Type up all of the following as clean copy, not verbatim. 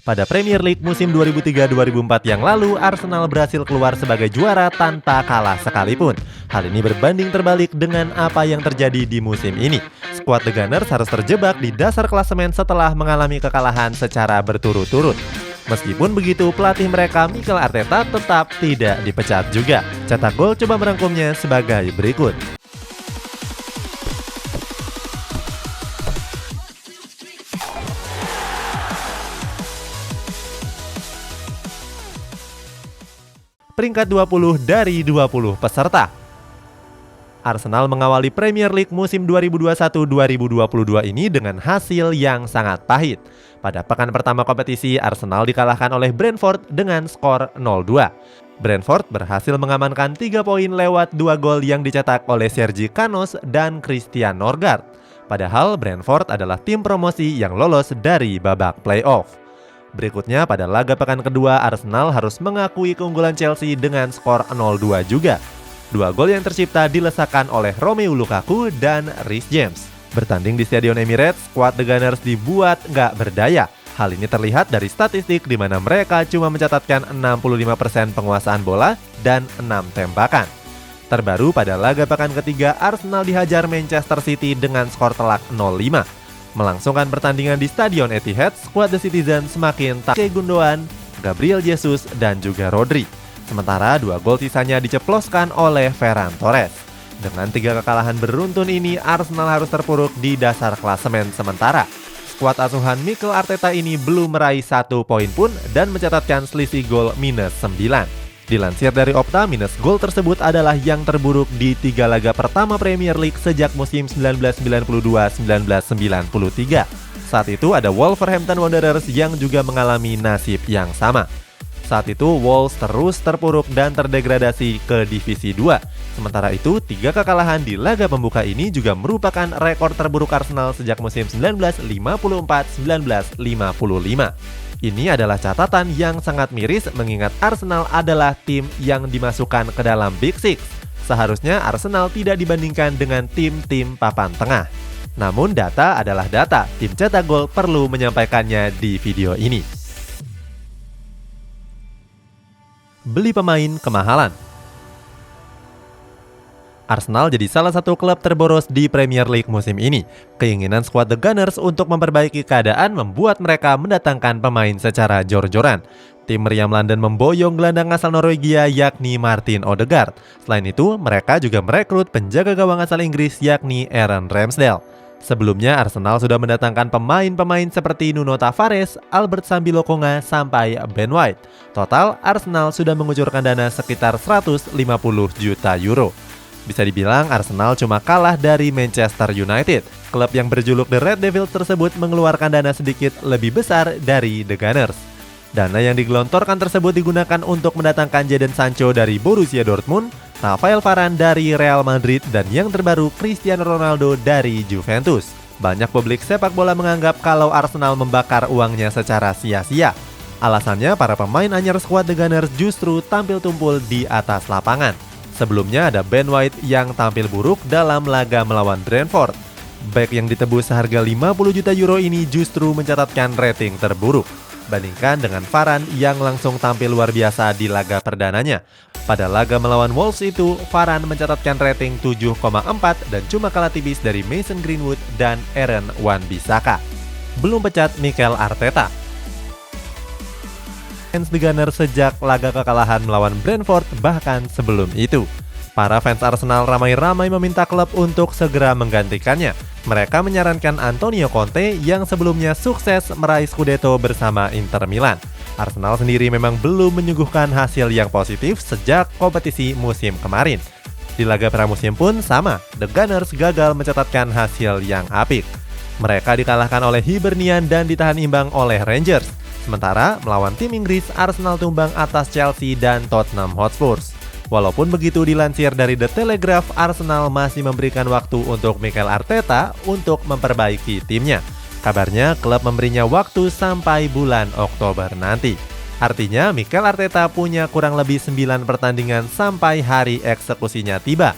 Pada Premier League musim 2003-2004 yang lalu, Arsenal berhasil keluar sebagai juara tanpa kalah sekalipun. Hal ini berbanding terbalik dengan apa yang terjadi di musim ini. Skuad The Gunners harus terjebak di dasar klasemen setelah mengalami kekalahan secara berturut-turut. Meskipun begitu, pelatih mereka Mikel Arteta tetap tidak dipecat juga. Cetak Gol coba merangkumnya sebagai berikut. Peringkat 20 dari 20 peserta. Arsenal mengawali Premier League musim 2021-2022 ini dengan hasil yang sangat pahit. Pada pekan pertama kompetisi, Arsenal dikalahkan oleh Brentford dengan skor 0-2. Brentford berhasil mengamankan 3 poin lewat 2 gol yang dicetak oleh Sergi Canos dan Christian Norgard. Padahal Brentford adalah tim promosi yang lolos dari babak playoff. Berikutnya pada laga pekan kedua, Arsenal harus mengakui keunggulan Chelsea dengan skor 0-2 juga. 2 gol yang tercipta dilesakan oleh Romelu Lukaku dan Reece James. Bertanding di Stadion Emirates, skuad The Gunners dibuat nggak berdaya. Hal ini terlihat dari statistik di mana mereka cuma mencatatkan 65% penguasaan bola dan 6 tembakan. Terbaru pada laga pekan ketiga, Arsenal dihajar Manchester City dengan skor telak 0-5. Melangsungkan pertandingan di Stadion Etihad, skuad The Citizen semakin tak Gundogan, Gabriel Jesus, dan juga Rodri. Sementara 2 gol sisanya diceploskan oleh Ferran Torres. Dengan 3 kekalahan beruntun ini, Arsenal harus terpuruk di dasar klasemen sementara. Skuad asuhan Mikel Arteta ini belum meraih 1 poin pun dan mencatatkan selisih gol minus 9. Dilansir dari Opta, minus gol tersebut adalah yang terburuk di 3 laga pertama Premier League sejak musim 1992-1993. Saat itu ada Wolverhampton Wanderers yang juga mengalami nasib yang sama. Saat itu Wolves terus terpuruk dan terdegradasi ke Divisi 2. Sementara itu, 3 kekalahan di laga pembuka ini juga merupakan rekor terburuk Arsenal sejak musim 1954-1955. Ini adalah catatan yang sangat miris mengingat Arsenal adalah tim yang dimasukkan ke dalam Big Six. Seharusnya Arsenal tidak dibandingkan dengan tim-tim papan tengah. Namun data adalah data, tim cetak gol perlu menyampaikannya di video ini. Beli pemain kemahalan. Arsenal jadi salah satu klub terboros di Premier League musim ini. Keinginan skuad The Gunners untuk memperbaiki keadaan membuat mereka mendatangkan pemain secara jor-joran. Tim meriam London memboyong gelandang asal Norwegia yakni Martin Odegaard. Selain itu, mereka juga merekrut penjaga gawang asal Inggris yakni Aaron Ramsdale. Sebelumnya, Arsenal sudah mendatangkan pemain-pemain seperti Nuno Tavares, Albert Sambi-Lokonga, sampai Ben White. Total, Arsenal sudah mengucurkan dana sekitar 150 juta euro. Bisa dibilang Arsenal cuma kalah dari Manchester United. Klub yang berjuluk The Red Devils tersebut mengeluarkan dana sedikit lebih besar dari The Gunners. Dana yang digelontorkan tersebut digunakan untuk mendatangkan Jadon Sancho dari Borussia Dortmund, Rafael Varane dari Real Madrid, dan yang terbaru Cristiano Ronaldo dari Juventus. Banyak publik sepak bola menganggap kalau Arsenal membakar uangnya secara sia-sia. Alasannya para pemain anyar skuad The Gunners justru tampil tumpul di atas lapangan. Sebelumnya ada Ben White yang tampil buruk dalam laga melawan Brentford. Bek yang ditebus seharga 50 juta euro ini justru mencatatkan rating terburuk. Bandingkan dengan Varane yang langsung tampil luar biasa di laga perdananya. Pada laga melawan Wolves itu, Varane mencatatkan rating 7,4 dan cuma kalah tipis dari Mason Greenwood dan Aaron Wan-Bissaka. Belum pecat Mikel Arteta. Fans The Gunners sejak laga kekalahan melawan Brentford bahkan sebelum itu. Para fans Arsenal ramai-ramai meminta klub untuk segera menggantikannya. Mereka menyarankan Antonio Conte yang sebelumnya sukses meraih Scudetto bersama Inter Milan. Arsenal sendiri memang belum menyuguhkan hasil yang positif sejak kompetisi musim kemarin. Di laga pramusim pun sama, The Gunners gagal mencatatkan hasil yang apik. Mereka dikalahkan oleh Hibernian dan ditahan imbang oleh Rangers. Sementara melawan tim Inggris, Arsenal tumbang atas Chelsea dan Tottenham Hotspur. Walaupun begitu, dilansir dari The Telegraph, Arsenal masih memberikan waktu untuk Mikel Arteta untuk memperbaiki timnya. Kabarnya klub memberinya waktu sampai bulan Oktober nanti. Artinya Mikel Arteta punya kurang lebih 9 pertandingan sampai hari eksekusinya tiba.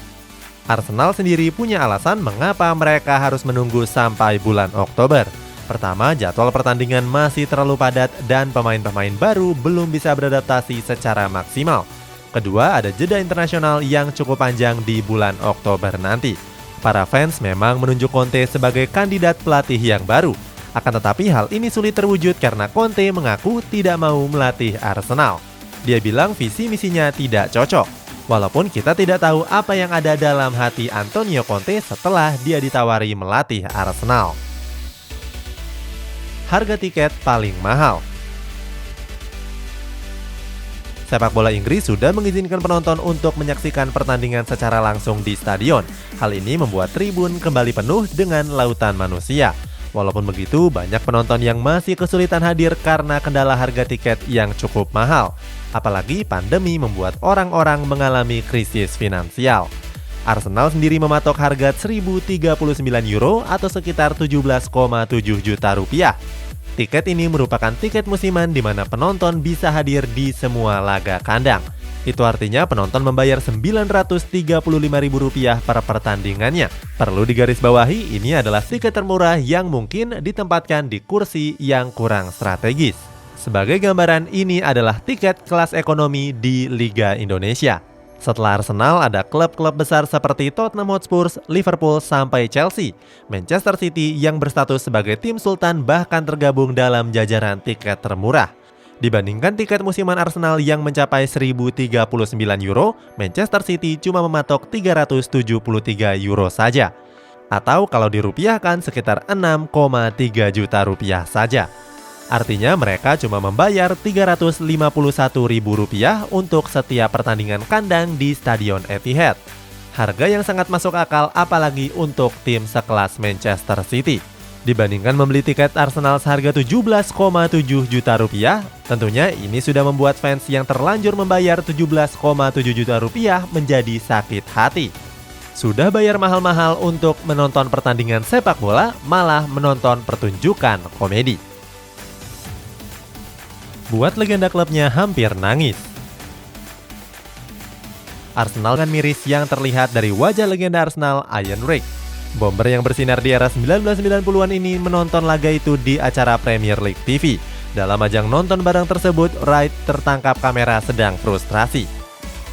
Arsenal sendiri punya alasan mengapa mereka harus menunggu sampai bulan Oktober. Pertama, jadwal pertandingan masih terlalu padat dan pemain-pemain baru belum bisa beradaptasi secara maksimal. Kedua, ada jeda internasional yang cukup panjang di bulan Oktober nanti. Para fans memang menunjuk Conte sebagai kandidat pelatih yang baru. Akan tetapi hal ini sulit terwujud karena Conte mengaku tidak mau melatih Arsenal. Dia bilang visi misinya tidak cocok. Walaupun kita tidak tahu apa yang ada dalam hati Antonio Conte setelah dia ditawari melatih Arsenal. Harga tiket paling mahal. Sepak bola Inggris sudah mengizinkan penonton untuk menyaksikan pertandingan secara langsung di stadion. Hal ini membuat tribun kembali penuh dengan lautan manusia. Walaupun begitu, banyak penonton yang masih kesulitan hadir karena kendala harga tiket yang cukup mahal. Apalagi pandemi membuat orang-orang mengalami krisis finansial. Arsenal sendiri mematok harga €1.039 atau sekitar 17,7 juta rupiah. Tiket ini merupakan tiket musiman di mana penonton bisa hadir di semua laga kandang. Itu artinya penonton membayar Rp935.000 per pertandingannya. Perlu digarisbawahi, ini adalah tiket termurah yang mungkin ditempatkan di kursi yang kurang strategis. Sebagai gambaran, ini adalah tiket kelas ekonomi di Liga Indonesia. Setelah Arsenal, ada klub-klub besar seperti Tottenham Hotspur, Liverpool, sampai Chelsea. Manchester City yang berstatus sebagai tim sultan bahkan tergabung dalam jajaran tiket termurah. Dibandingkan tiket musiman Arsenal yang mencapai €1.039, Manchester City cuma mematok €373 saja. Atau kalau dirupiahkan sekitar Rp6,3 juta saja. Artinya mereka cuma membayar Rp351.000 untuk setiap pertandingan kandang di Stadion Etihad. Harga yang sangat masuk akal apalagi untuk tim sekelas Manchester City. Dibandingkan membeli tiket Arsenal seharga Rp17,7 juta, tentunya ini sudah membuat fans yang terlanjur membayar Rp17,7 juta menjadi sakit hati. Sudah bayar mahal-mahal untuk menonton pertandingan sepak bola, malah menonton pertunjukan komedi. Buat legenda klubnya hampir nangis. Arsenal kan miris yang terlihat dari wajah legenda Arsenal, Ian Wright. Bomber yang bersinar di era 1990-an ini menonton laga itu di acara Premier League TV. Dalam ajang nonton bareng tersebut, Wright tertangkap kamera sedang frustrasi.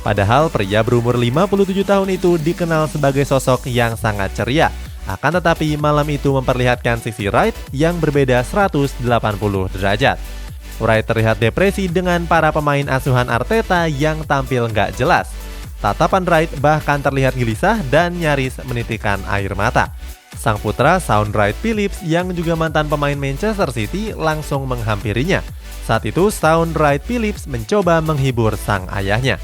Padahal pria berumur 57 tahun itu dikenal sebagai sosok yang sangat ceria. Akan tetapi malam itu memperlihatkan sisi Wright yang berbeda 180 derajat. Wright terlihat depresi dengan para pemain asuhan Arteta yang tampil nggak jelas. Tatapan Wright bahkan terlihat gelisah dan nyaris menitikan air mata. Sang putra Shaun Wright-Phillips yang juga mantan pemain Manchester City langsung menghampirinya. Saat itu Shaun Wright-Phillips mencoba menghibur sang ayahnya.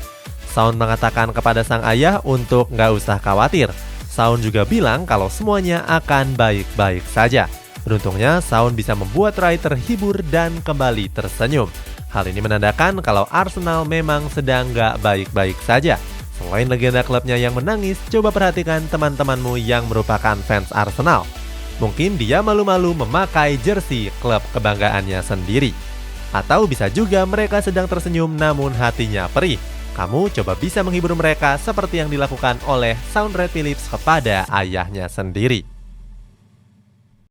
Shaun mengatakan kepada sang ayah untuk nggak usah khawatir. Shaun juga bilang kalau semuanya akan baik-baik saja. Beruntungnya, Shaun bisa membuat Wright terhibur dan kembali tersenyum. Hal ini menandakan kalau Arsenal memang sedang gak baik-baik saja. Selain legenda klubnya yang menangis, coba perhatikan teman-temanmu yang merupakan fans Arsenal. Mungkin dia malu-malu memakai jersey klub kebanggaannya sendiri. Atau bisa juga mereka sedang tersenyum namun hatinya perih. Kamu coba bisa menghibur mereka seperti yang dilakukan oleh Shaun Wright-Phillips kepada ayahnya sendiri.